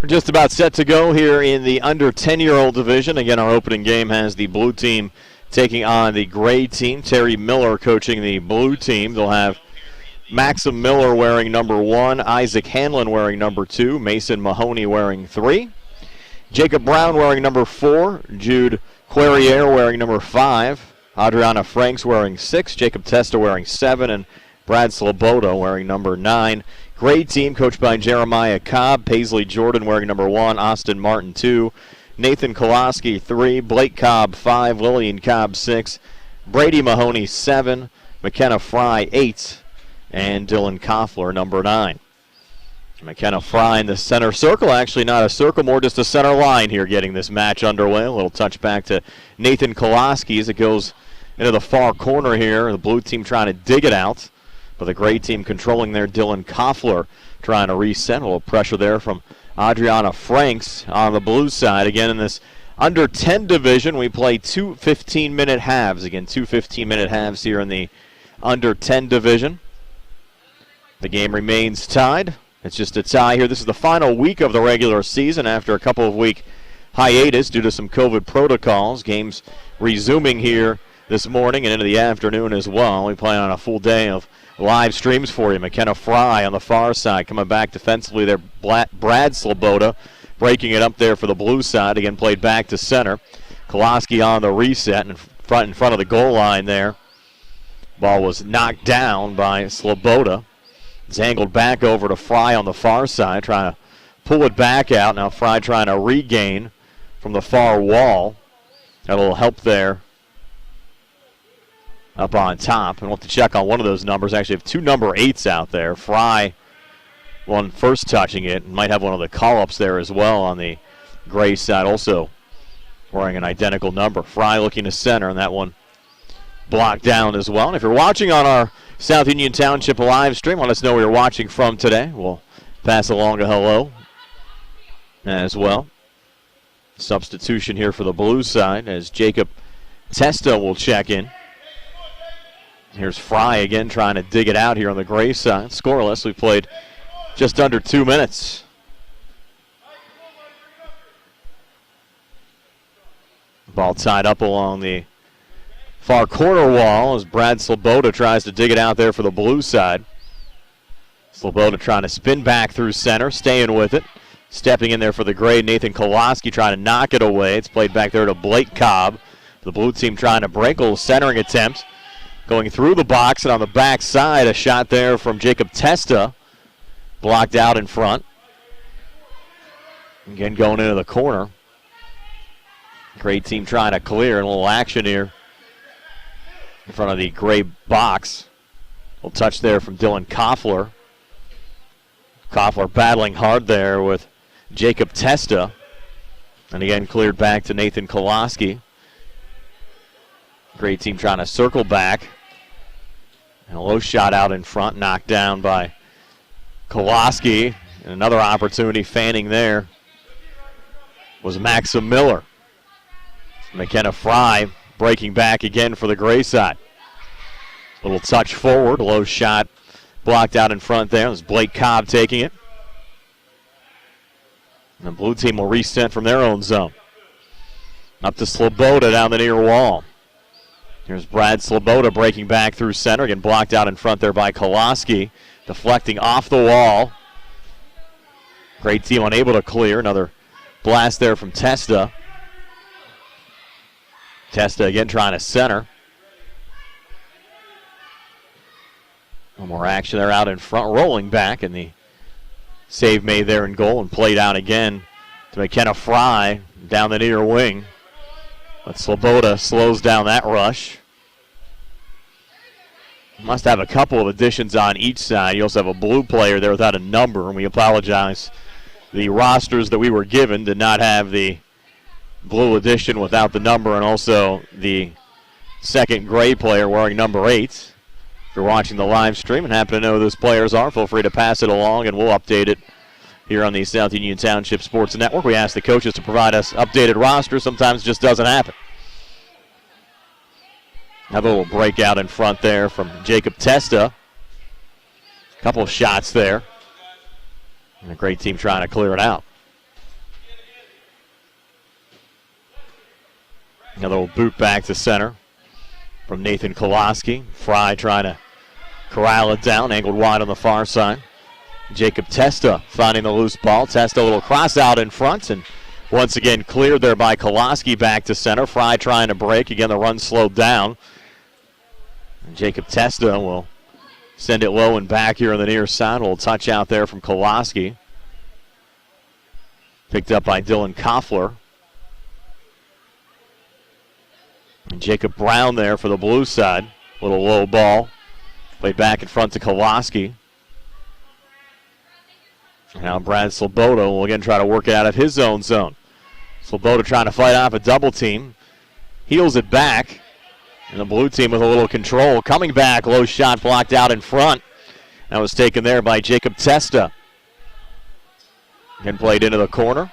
We're just about set to go here in the under 10-year-old division. Again, our opening game has the blue team taking on the gray team. Terry Miller coaching the blue team. They'll have Maxim Miller wearing number 1, Isaac Hanlon wearing number 2, Mason Mahoney wearing 3, Jacob Brown wearing number 4, Jude Querrier wearing number 5, Adriana Franks wearing 6, Jacob Testa wearing 7, and Brad Sloboda wearing number 9. Gray team coached by Jeremiah Cobb, Paisley Jordan wearing number 1, Austin Martin 2, Nathan Koloski 3, Blake Cobb 5, Lillian Cobb 6, Brady Mahoney 7, McKenna Fry 8, and Dylan Koffler number 9. McKenna Fry in the center circle, actually not a circle, more just a center line here getting this match underway. A little touch back to Nathan Koloski as it goes into the far corner here. The blue team trying to dig it out. But the gray team controlling there, Dylan Koffler trying to reset. A little pressure there from Adriana Franks on the blue side. Again, in this under 10 division, we play 2 15-minute halves. Again, 2 15-minute halves here in the under 10 division. The game remains tied. It's just a tie here. This is the final week of the regular season after a couple of week hiatus due to some COVID protocols. Games resuming here this morning and into the afternoon as well. We plan on a full day of live streams for you. McKenna Fry on the far side coming back defensively there. Brad Sloboda breaking it up there for the blue side. Again, played back to center. Koloski on the reset in front of the goal line there. Ball was knocked down by Sloboda. It's angled back over to Fry on the far side, trying to pull it back out. Now Fry trying to regain from the far wall. Got a little help there up on top. And we'll have to check on one of those numbers. Actually have 2 number 8s out there. Fry, one first touching it. Might have one of the call-ups there as well on the gray side, also wearing an identical number. Fry looking to center, and that one blocked down as well. And if you're watching on our South Union Township live stream, let us know where you're watching from today. We'll pass along a hello as well. Substitution here for the blue side as Jacob Testa will check in. Here's Fry again trying to dig it out here on the gray side. Scoreless. We've played just under 2 minutes. Ball tied up along the far corner wall as Brad Sloboda tries to dig it out there for the blue side. Sloboda trying to spin back through center, staying with it. Stepping in there for the gray, Nathan Koloski trying to knock it away. It's played back there to Blake Cobb. The blue team trying to break. A little centering attempt. Going through the box, and on the back side, a shot there from Jacob Testa. Blocked out in front. Again, going into the corner. Great team trying to clear. A little action here in front of the gray box. A little touch there from Dylan Koffler. Koffler battling hard there with Jacob Testa. And again, cleared back to Nathan Koloski. Great team trying to circle back. And a low shot out in front, knocked down by Koloski. And another opportunity fanning there was Maxim Miller. McKenna Fry breaking back again for the gray side. Little touch forward, low shot blocked out in front there. It was Blake Cobb taking it. And the blue team will reset from their own zone. Up to Sloboda down the near wall. Here's Brad Sloboda breaking back through center. Again, blocked out in front there by Koloski. Deflecting off the wall. Great team unable to clear. Another blast there from Testa. Testa again trying to center. No more action there out in front. Rolling back, and the save made there in goal and played out again to McKenna Fry down the near wing. But Sloboda slows down that rush. Must have a couple of additions on each side. You also have a blue player there without a number, and we apologize. The rosters that we were given did not have the blue addition without the number, and also the second gray player wearing number 8. If you're watching the live stream and happen to know who those players are, feel free to pass it along, and we'll update it here on the South Union Township Sports Network. We ask the coaches to provide us updated rosters. Sometimes it just doesn't happen. Have a little breakout in front there from Jacob Testa. A couple of shots there. And a great team trying to clear it out. Another little boot back to center from Nathan Kolaski. Fry trying to corral it down, angled wide on the far side. Jacob Testa finding the loose ball. Testa a little cross out in front, and once again cleared there by Kolaski back to center. Fry trying to break. Again, the run slowed down. And Jacob Testa will send it low and back here on the near side. A little touch out there from Kolaski. Picked up by Dylan Koffler. And Jacob Brown there for the blue side. Little low ball. Played back in front to Kolaski. Now Brad Sloboda will again try to work it out of his own zone. Sloboda trying to fight off a double team. Heels it back. And the blue team with a little control. Coming back, low shot blocked out in front. That was taken there by Jacob Testa. And played into the corner.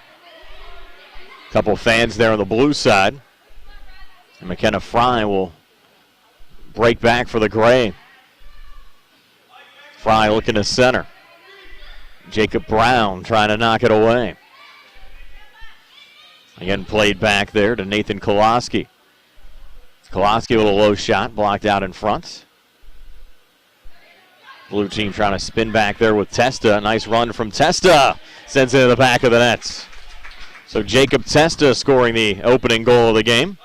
Couple fans there on the blue side. And McKenna Fry will break back for the gray. Fry looking to center. Jacob Brown trying to knock it away. Again played back there to Nathan Kolaski. Kolaski with a low shot blocked out in front. Blue team trying to spin back there with Testa. Nice run from Testa. Sends it to the back of the nets. So Jacob Testa scoring the opening goal of the game.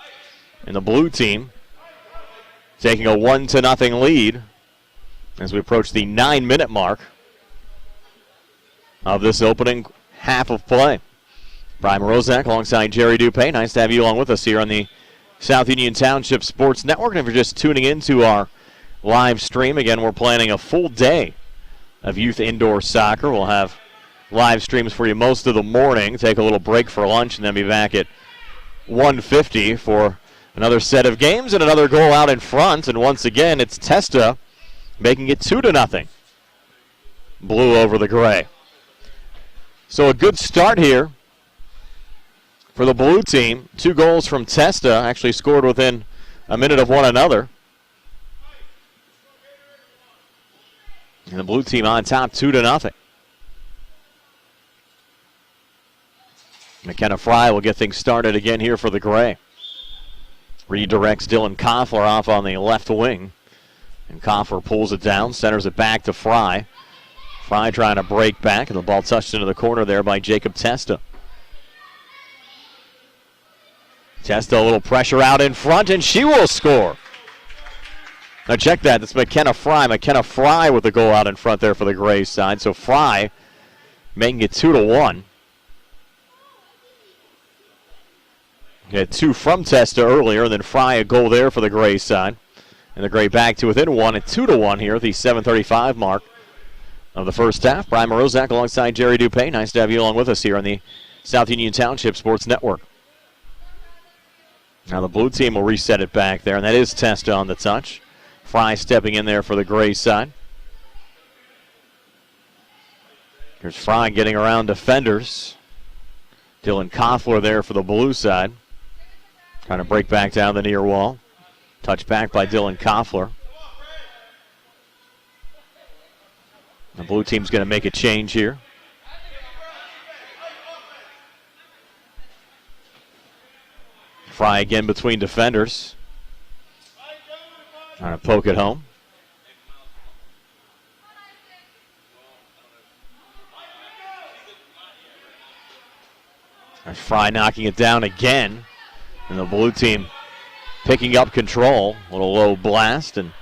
And the blue team taking a 1-0 lead as we approach the 9-minute mark of this opening half of play. Brian Mrozek alongside Jerry Dupay. Nice to have you along with us here on the South Union Township Sports Network. And if you're just tuning into our live stream, again, we're planning a full day of youth indoor soccer. We'll have live streams for you most of the morning. Take a little break for lunch and then be back at 1:50 for another set of games and another goal out in front. And once again, it's Testa making it 2-0. Blue over the gray. So a good start here for the blue team. 2 goals from Testa, actually scored within a minute of one another. And the blue team on top 2-0. McKenna Fry will get things started again here for the gray. Redirects Dylan Koffler off on the left wing. And Koffler pulls it down, centers it back to Fry. Fry trying to break back, and the ball touched into the corner there by Jacob Testa. Testa a little pressure out in front, and she will score. Now check that, it's McKenna Fry. McKenna Fry with the goal out in front there for the gray side. So Fry making it 2-1. Had 2 from Testa earlier, and then Fry a goal there for the gray side. And the gray back to within 1 at 2-1 here at the 7:35 mark of the first half. Brian Mrozek alongside Jerry Dupay. Nice to have you along with us here on the South Union Township Sports Network. Now the blue team will reset it back there, and that is Testa on the touch. Fry stepping in there for the gray side. Here's Fry getting around defenders. Dylan Koffler there for the blue side. Trying to break back down the near wall. Touch back by Dylan Koffler. The blue team's going to make a change here. Fry again between defenders. Trying to poke it home. There's Fry knocking it down again. And the blue team picking up control. A little low blast and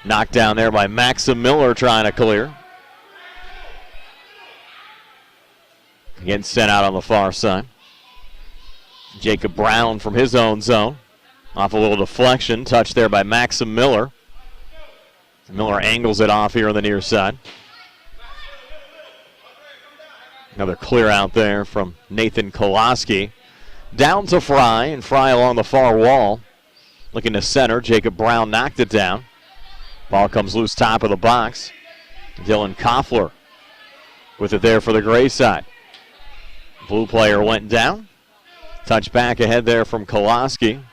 knocked down there by Maxim Miller trying to clear. Again sent out on the far side. Jacob Brown from his own zone. Off a little deflection. Touched there by Maxim Miller. Miller angles it off here on the near side. Another clear out there from Nathan Kolaski. Down to Fry, and Fry along the far wall. Looking to center. Jacob Brown knocked it down. Ball comes loose top of the box. Dylan Koffler with it there for the gray side. Blue player went down. Touch back ahead there from Kolaski.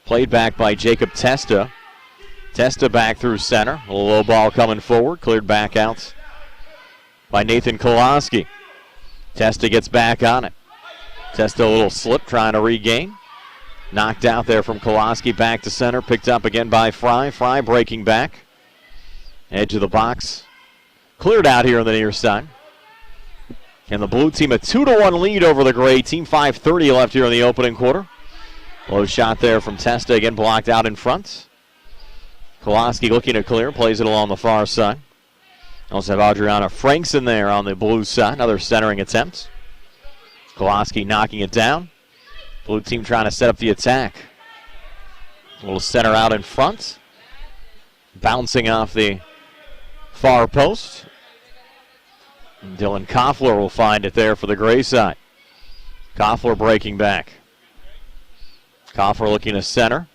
Played back by Jacob Testa. Testa back through center. A low ball coming forward. Cleared back out by Nathan Kolaski. Testa gets back on it. Testa a little slip trying to regain. Knocked out there from Kolaski, back to center, picked up again by Fry. Fry breaking back. Edge of the box. Cleared out here on the near side. And the blue team a 2-1 lead over the gray team. 5:30 left here in the opening quarter. Low shot there from Testa, again blocked out in front. Kolaski looking to clear, plays it along the far side. Also have Adriana Frankson there on the blue side, another centering attempt. Kolaski knocking it down. Blue team trying to set up the attack. A little center out in front. Bouncing off the far post. And Dylan Koffler will find it there for the gray side. Koffler breaking back. Koffler looking to center.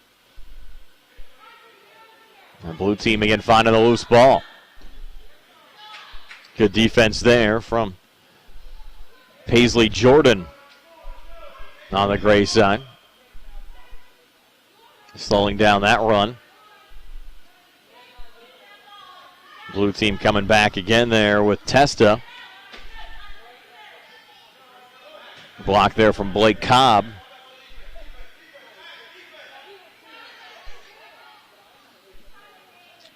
The blue team again finding the loose ball. Good defense there from Paisley Jordan on the gray side. Slowing down that run. Blue team coming back again there with Testa. Block there from Blake Cobb.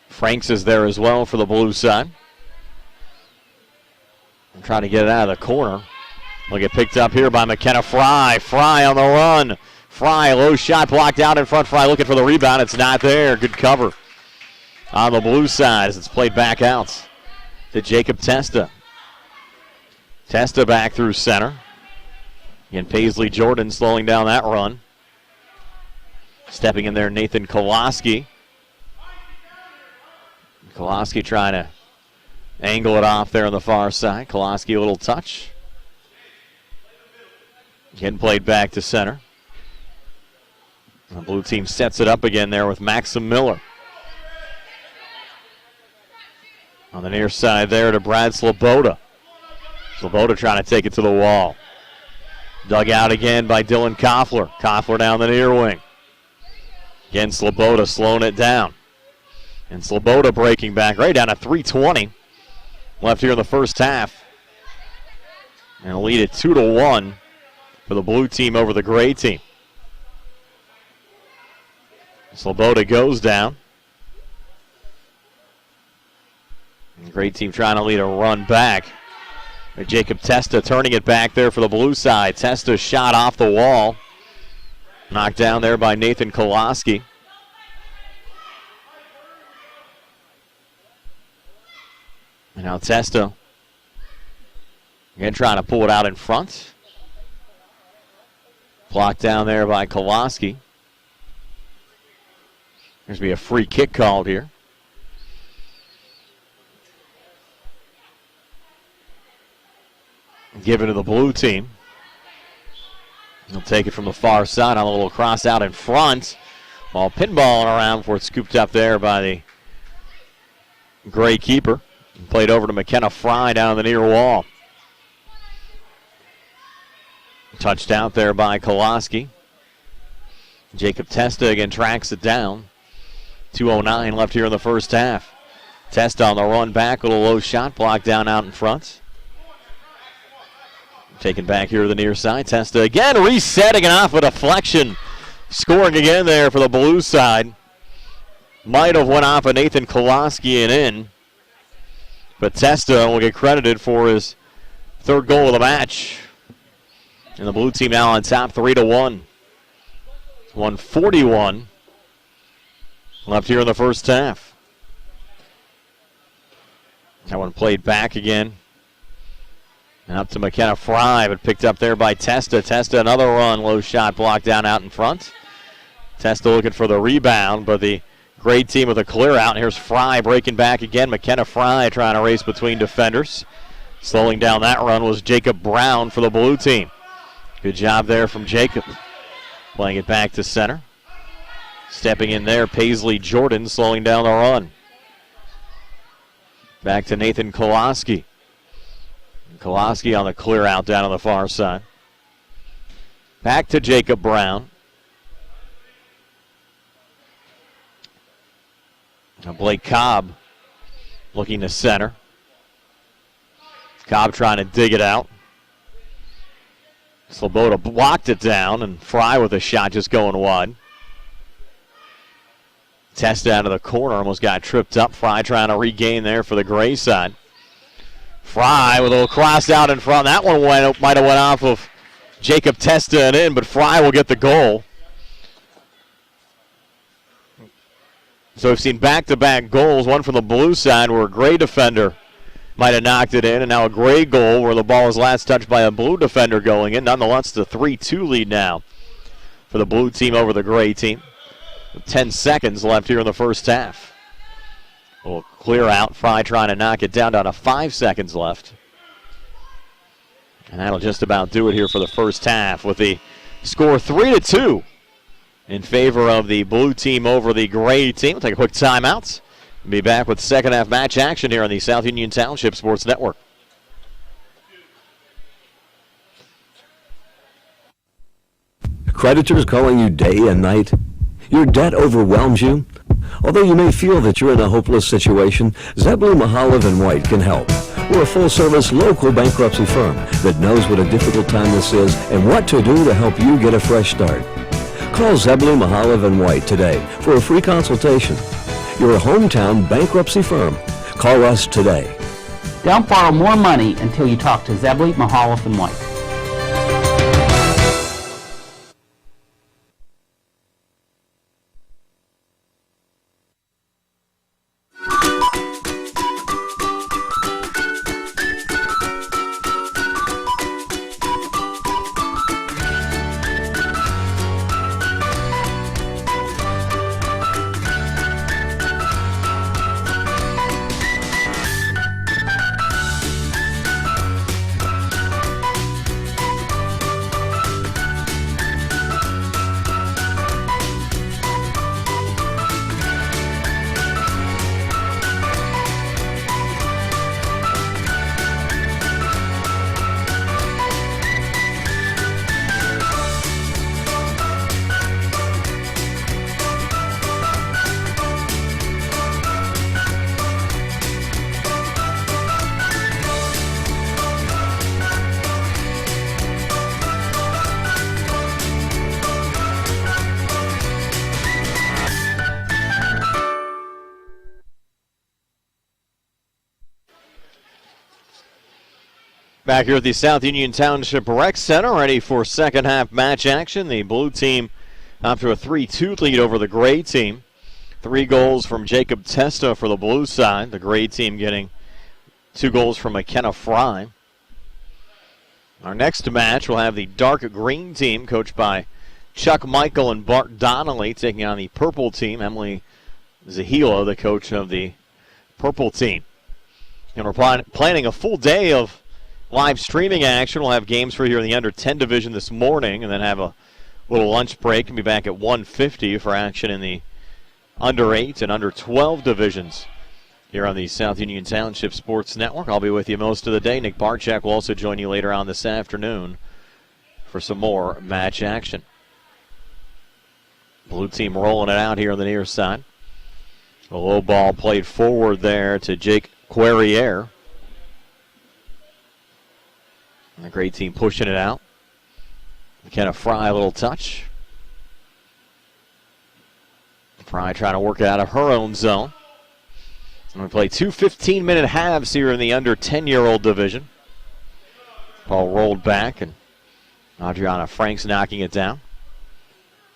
Franks is there as well for the blue side. I'm trying to get it out of the corner. Will get picked up here by McKenna Fry. Fry on the run. Fry, low shot blocked out in front. Fry looking for the rebound. It's not there. Good cover on the blue side as it's played back out to Jacob Testa. Testa back through center. Again, Paisley Jordan slowing down that run. Stepping in there, Nathan Kolaski. Kolaski trying to angle it off there on the far side. Kolaski a little touch. Getting played back to center. The blue team sets it up again there with Maxim Miller. On the near side there to Brad Sloboda. Sloboda trying to take it to the wall. Dug out again by Dylan Koffler. Koffler down the near wing. Again, Sloboda slowing it down. And Sloboda breaking back right down to 3:20 left here in the first half. And a lead at 2-1 for the blue team over the gray team. Sloboda goes down. And the gray team trying to lead a run back. Jacob Testa turning it back there for the blue side. Testa shot off the wall. Knocked down there by Nathan Kolaski. And now Testa again trying to pull it out in front. Blocked down there by Kolaski. There's going to be a free kick called here. Given to the blue team. He'll take it from the far side on a little cross out in front. While pinballing around before it's scooped up there by the gray keeper. Played over to McKenna Fry down the near wall. Touched out there by Kolaski. Jacob Testa again tracks it down. 2:09 left here in the first half. Testa on the run back. A little low shot blocked down out in front. Taken back here to the near side. Testa again resetting it off a deflection. Scoring again there for the blue side. Might have went off of Nathan Kolaski and in. But Testa will get credited for his third goal of the match. And the blue team now on top 3-1. 1:41 left here in the first half. That one played back again. And up to McKenna Fry, but picked up there by Testa. Testa another run, low shot blocked down out in front. Testa looking for the rebound, but the great team with a clear out. And here's Fry breaking back again. McKenna Fry trying to race between defenders. Slowing down that run was Jacob Brown for the blue team. Good job there from Jacob. Playing it back to center. Stepping in there, Paisley Jordan slowing down the run. Back to Nathan Kolaski. Kolaski on the clear out down on the far side. Back to Jacob Brown. Now Blake Cobb looking to center. Cobb trying to dig it out. Sloboda blocked it down, and Fry with a shot just going wide. Testa out of the corner, almost got tripped up. Fry trying to regain there for the Gray side. Fry with a little cross out in front. That one might have went off of Jacob Testa and in, but Fry will get the goal. So we've seen back-to-back goals, one from the blue side where a Gray defender might have knocked it in, and now a Gray goal where the ball was last touched by a blue defender going in. Nonetheless, the 3-2 lead now for the blue team over the Gray team. With 10 seconds left here in the first half. A little clear out. Fry trying to knock it down to 5 seconds left. And that'll just about do it here for the first half with the score 3-2 in favor of the blue team over the Gray team. We'll take a quick timeout. We'll be back with second half match action here on the South Union Township Sports Network. Creditors calling you day and night? Your debt overwhelms you? Although you may feel that you're in a hopeless situation, Zebley, Mahalev & White can help. We're a full-service local bankruptcy firm that knows what a difficult time this is and what to do to help you get a fresh start. Call Zebley, Mahalev & White today for a free consultation. You're a hometown bankruptcy firm. Call us today. Don't borrow more money until you talk to Zebley, Mahalev & White. Back here at the South Union Township Rec Center, ready for second half match action. The blue team up to a 3-2 lead over the Gray team. 3 goals from Jacob Testa for the blue side. The Gray team getting 2 goals from McKenna Fry. Our next match will have the dark green team coached by Chuck Michael and Bart Donnelly taking on the purple team. Emily Zahila, the coach of the purple team. And we're planning a full day of live streaming action. We'll have games for here in the under 10 division this morning and then have a little lunch break and be back at 1:50 for action in the under 8 and under 12 divisions here on the South Union Township Sports Network. I'll be with you most of the day. Nick Barchak will also join you later on this afternoon for some more match action. Blue team rolling it out here on the near side. A low ball played forward there to Jake Querrier. And the Gray team pushing it out. McKenna Fry, a little touch. Fry trying to work it out of her own zone. And we play 2 15-minute halves here in the under 10-year-old division. Ball rolled back, and Adriana Franks knocking it down.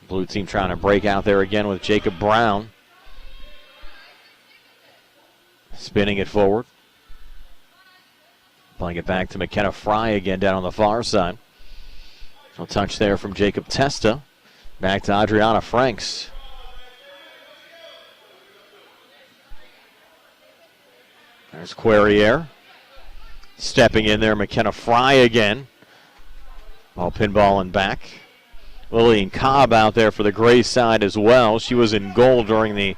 Blue team trying to break out there again with Jacob Brown. Spinning it forward. Playing it back to McKenna Fry again down on the far side. No touch there from Jacob Testa. Back to Adriana Franks. There's Querrier. Stepping in there, McKenna Fry again. Ball pinballing back. Lillian Cobb out there for the Gray side as well. She was in goal during the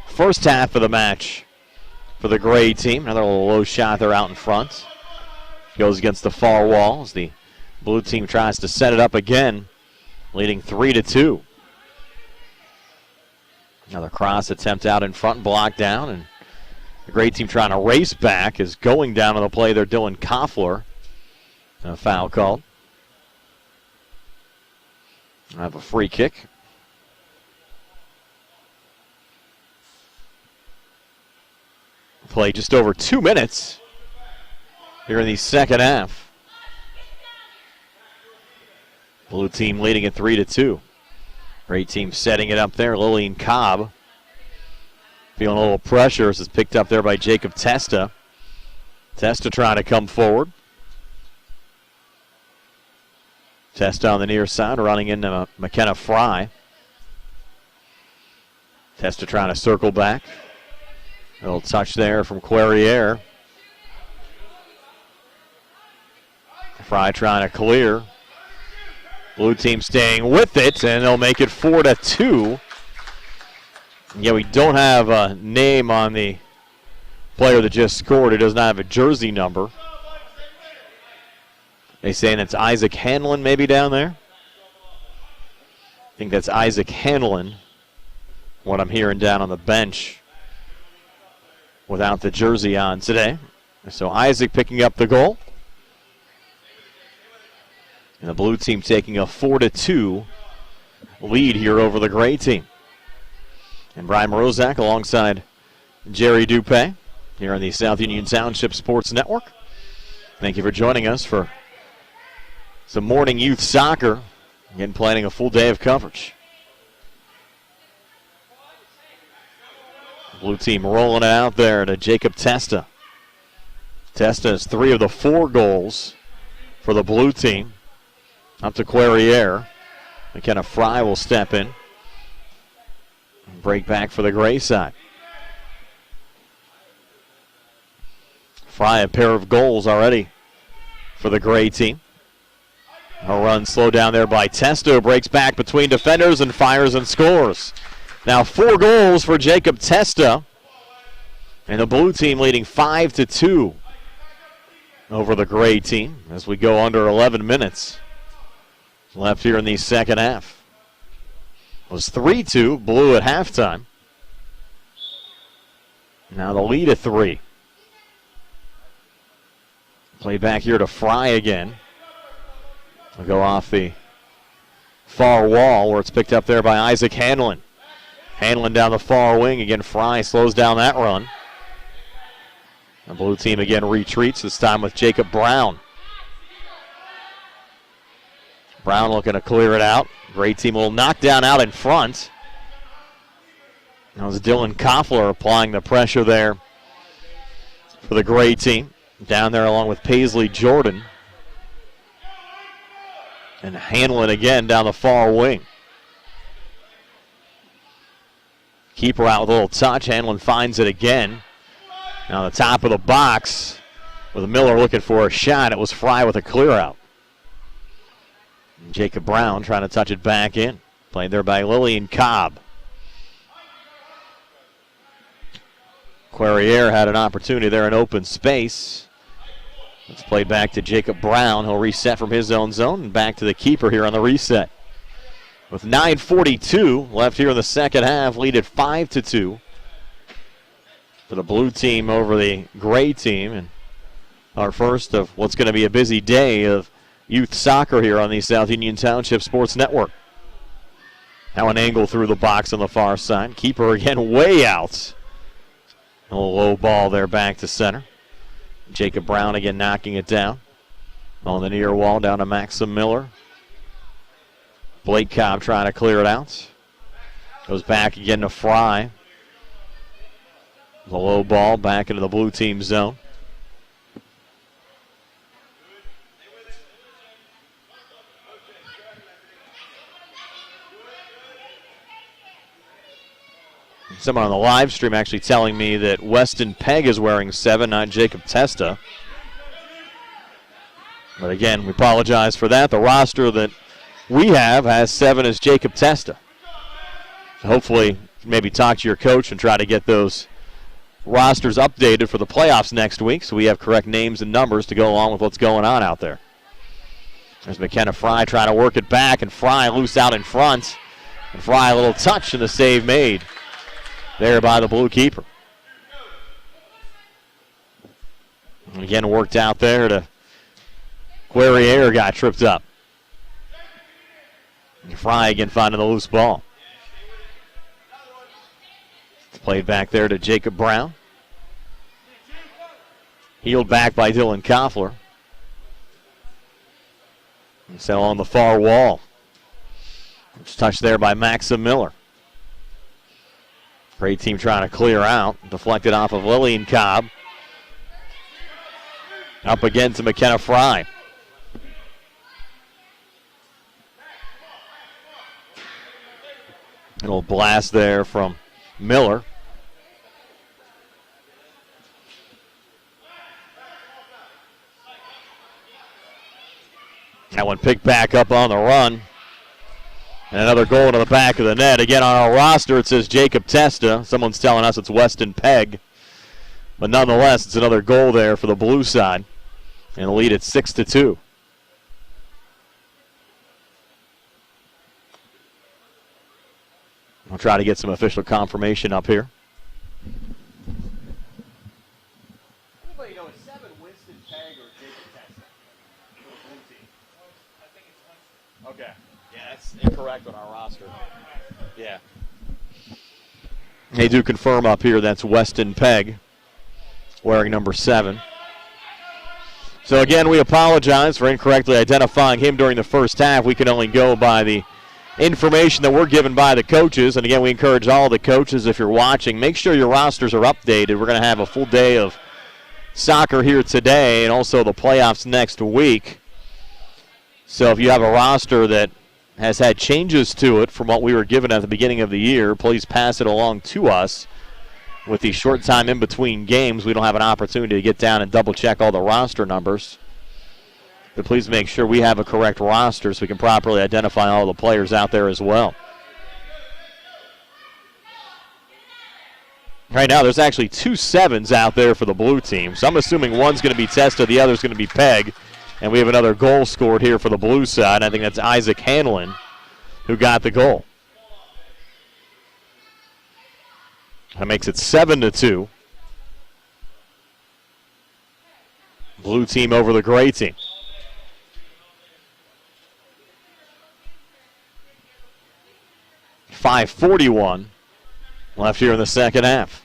first half of the match for the Gray team. Another little low shot there out in front. Goes against the far wall as the blue team tries to set it up again, leading 3-2. Another cross attempt out in front, blocked down, and the Gray team trying to race back is going down on the play there, Dylan Koffler. A foul called. I have a free kick. Play just over 2 minutes here in the second half. Blue team leading at 3-2. Great team setting it up there. Lillian Cobb feeling a little pressure as it's picked up there by Jacob Testa. Testa trying to come forward. Testa on the near side, running into McKenna Fry. Testa trying to circle back. A little touch there from Querrier. Fry trying to clear. Blue team staying with it, and they'll make it 4-2. Yeah, we don't have a name on the player that just scored. It does not have a jersey number. They saying it's Isaac Hanlon maybe down there? I think that's Isaac Hanlon, what I'm hearing down on the bench without the jersey on today. So Isaac picking up the goal. And the blue team taking a 4-2 lead here over the gray team. And Brian Morozak alongside Jerry Dupé here on the South Union Township Sports Network. Thank you for joining us for some morning youth soccer. Again, planning a full day of coverage. Blue team rolling it out there to Jacob Testa. Testa has 3 of the 4 goals for the blue team. Up to Querrier. McKenna Fry will step in. Break back for the gray side. Fry a pair of goals already for the gray team. A run slowed down there by Testa. Breaks back between defenders and fires and scores. Now 4 goals for Jacob Testa. And the blue team leading 5-2 over the gray team as we go under 11 minutes left here in the second half. It was 3-2, blue at halftime. Now the lead at 3. Play back here to Fry again. We'll go off the far wall where it's picked up there by Isaac Hanlon. Hanlon down the far wing. Again, Fry slows down that run. The blue team again retreats, this time with Jacob Brown. Brown looking to clear it out. Great team will knock down out in front. That was Dylan Koffler applying the pressure there for the gray team. Down there along with Paisley Jordan. And Hanlon again down the far wing. Keeper out with a little touch. Hanlon finds it again. Now the top of the box with Miller looking for a shot. It was Fry with a clear out. And Jacob Brown trying to touch it back in. Played there by Lillian Cobb. Querrier had an opportunity there in open space. Let's play back to Jacob Brown. He'll reset from his own zone and back to the keeper here on the reset. With 9:42 left here in the second half, lead at 5-2 for the blue team over the gray team. And our first of what's going to be a busy day of youth soccer here on the South Union Township Sports Network. Now an angle through the box on the far side. Keeper again way out. A little low ball there back to center. Jacob Brown again knocking it down. On the near wall down to Maxim Miller. Blake Cobb trying to clear it out. Goes back again to Fry. The low ball back into the blue team zone. Someone on the live stream actually telling me that Weston Pegg is wearing 7, not Jacob Testa. But again, we apologize for that. The roster that we have has 7 as Jacob Testa. So hopefully, maybe talk to your coach and try to get those rosters updated for the playoffs next week so we have correct names and numbers to go along with what's going on out there. There's McKenna Fry trying to work it back, and Fry loose out in front. And Fry a little touch and the save made there by the blue keeper. And again, worked out there to Querrier, got tripped up. Fry again finding the loose ball. It's played back there to Jacob Brown. Healed back by Dylan Koffler. And so on the far wall. It's touched there by Maxim Miller. Great team trying to clear out. Deflected off of Lillian Cobb. Up again to McKenna Fry. A little blast there from Miller. That one picked back up on the run. And another goal into the back of the net. Again, on our roster, it says Jacob Testa. Someone's telling us it's Weston Pegg. But nonetheless, it's another goal there for the blue side. And the lead at 6-2. We'll try to get some official confirmation up here. Anybody know, is 7 Winston Pegg or Jacob Testa for the blue team? I think it's Winston. Okay. Yeah, that's incorrect on our roster. Yeah. They do confirm up here that's Weston Pegg wearing number 7. So again, we apologize for incorrectly identifying him during the first half. We can only go by the information that we're given by the coaches. And again, we encourage all the coaches, if you're watching, make sure your rosters are updated. We're going to have a full day of soccer here today and also the playoffs next week. So if you have a roster that has had changes to it from what we were given at the beginning of the year, please pass it along to us. With the short time in between games, we don't have an opportunity to get down and double-check all the roster numbers. But please make sure we have a correct roster so we can properly identify all the players out there as well. Right now, there's actually 2 7s out there for the blue team. So I'm assuming one's going to be Testa, the other's going to be Pegg. And we have another goal scored here for the blue side. I think that's Isaac Hanlon who got the goal. That makes it 7-2. Blue team over the gray team. .541 left here in the second half.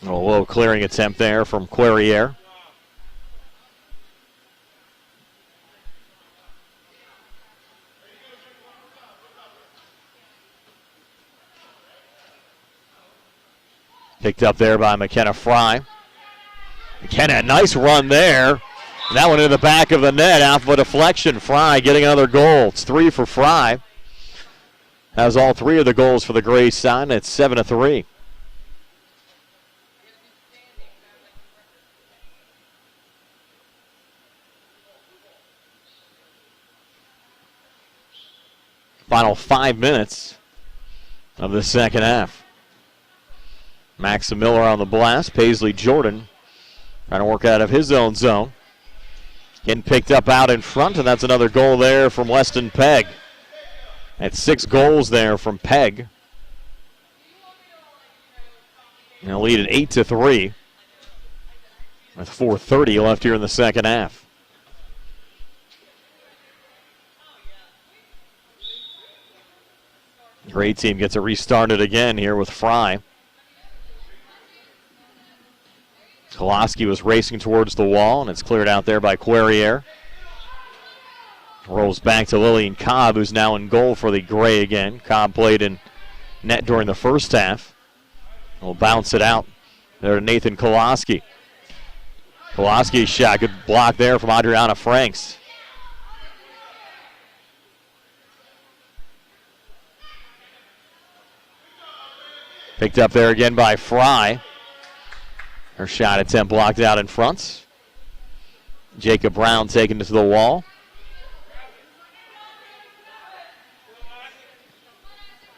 A low clearing attempt there from Querrier. Picked up there by McKenna Fry. McKenna, nice run there. And that one into the back of the net, out of a deflection. Fry getting another goal. It's 3 for Fry. Has all 3 of the goals for the gray side. It's 7-3. Final 5 minutes of the second half. Maxim Miller on the blast. Paisley Jordan trying to work out of his own zone. Getting picked up out in front, and that's another goal there from Weston Pegg. That's 6 goals there from Pegg. And lead at 8-3 with 4:30 left here in the second half. Great team gets it restarted again here with Fry. Koloski was racing towards the wall, and it's cleared out there by Querrier. Rolls back to Lillian Cobb, who's now in goal for the gray again. Cobb played in net during the first half. We'll bounce it out there to Nathan Koloski. Koloski's shot, good block there from Adriana Franks. Picked up there again by Fry. Her shot attempt blocked out in front. Jacob Brown taken to the wall.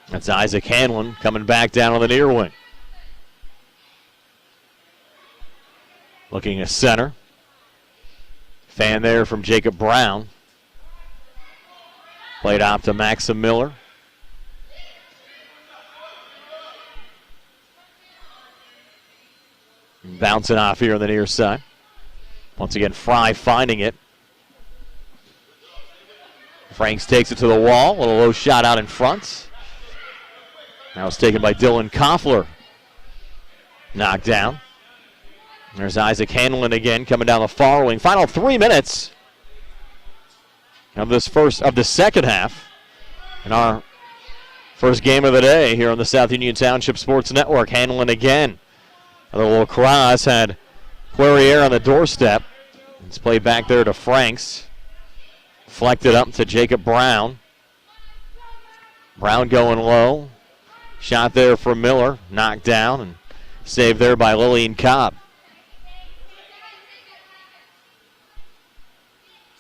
That's Isaac Hanlon coming back down on the near wing. Looking at center. Fan there from Jacob Brown. Played out to Maxim Miller. Bouncing off here on the near side. Once again, Fry finding it. Franks takes it to the wall. A little low shot out in front. Now it's taken by Dylan Koffler. Knocked down. There's Isaac Hanlon again coming down the far wing. Final 3 minutes of the second half. And our first game of the day here on the South Union Township Sports Network. Hanlon again. Another little cross had Poirier on the doorstep. It's played back there to Franks. Deflected up to Jacob Brown. Brown going low. Shot there from Miller. Knocked down and saved there by Lillian Cobb.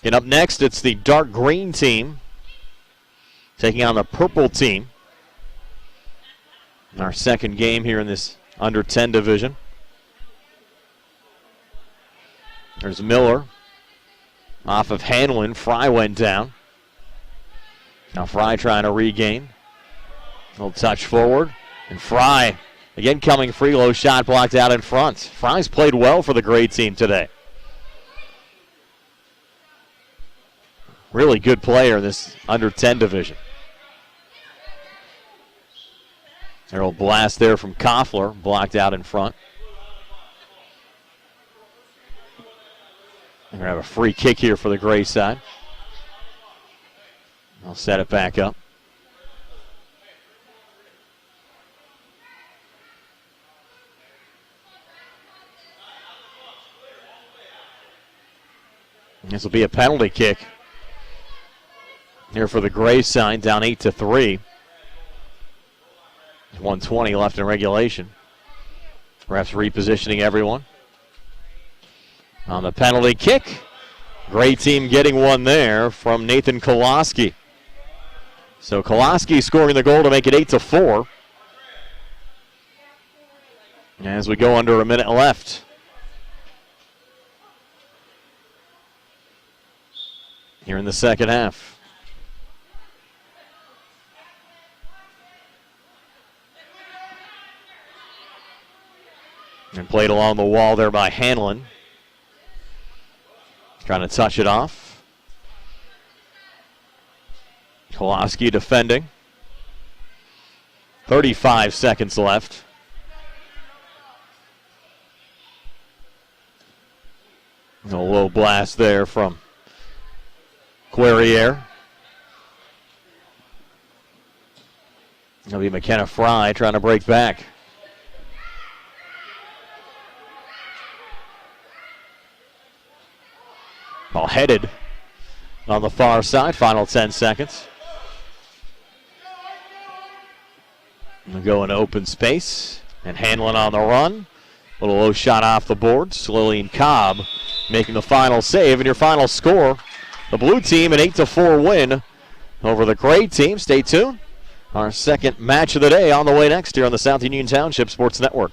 And up next, it's the dark green team taking on the purple team. Our second game here in this under 10 division. There's Miller off of Hanlon. Fry went down. Now Fry trying to regain. A little touch forward. And Fry again coming free. Low shot blocked out in front. Fry's played well for the gray team today. Really good player in this under 10 division. There's a blast there from Koffler. Blocked out in front. We're going to have a free kick here for the gray side. I'll set it back up. This will be a penalty kick here for the gray side, down 8-3. 1:20 left in regulation. Refs repositioning everyone. On the penalty kick, gray team getting one there from Nathan Koloski. So Koloski scoring the goal to make it 8-4. As we go under a minute left. Here in the second half. And played along the wall there by Hanlon. Trying to touch it off. Koloski defending. 35 seconds left. A low blast there from Poirier. It'll be McKenna Fry trying to break back. Ball headed on the far side. Final 10 seconds. We'll go into open space. And Hanlon on the run. Little low shot off the boards. Lillian Cobb making the final save. And your final score, the blue team an 8-4 win over the gray team. Stay tuned. Our second match of the day on the way next here on the South Union Township Sports Network.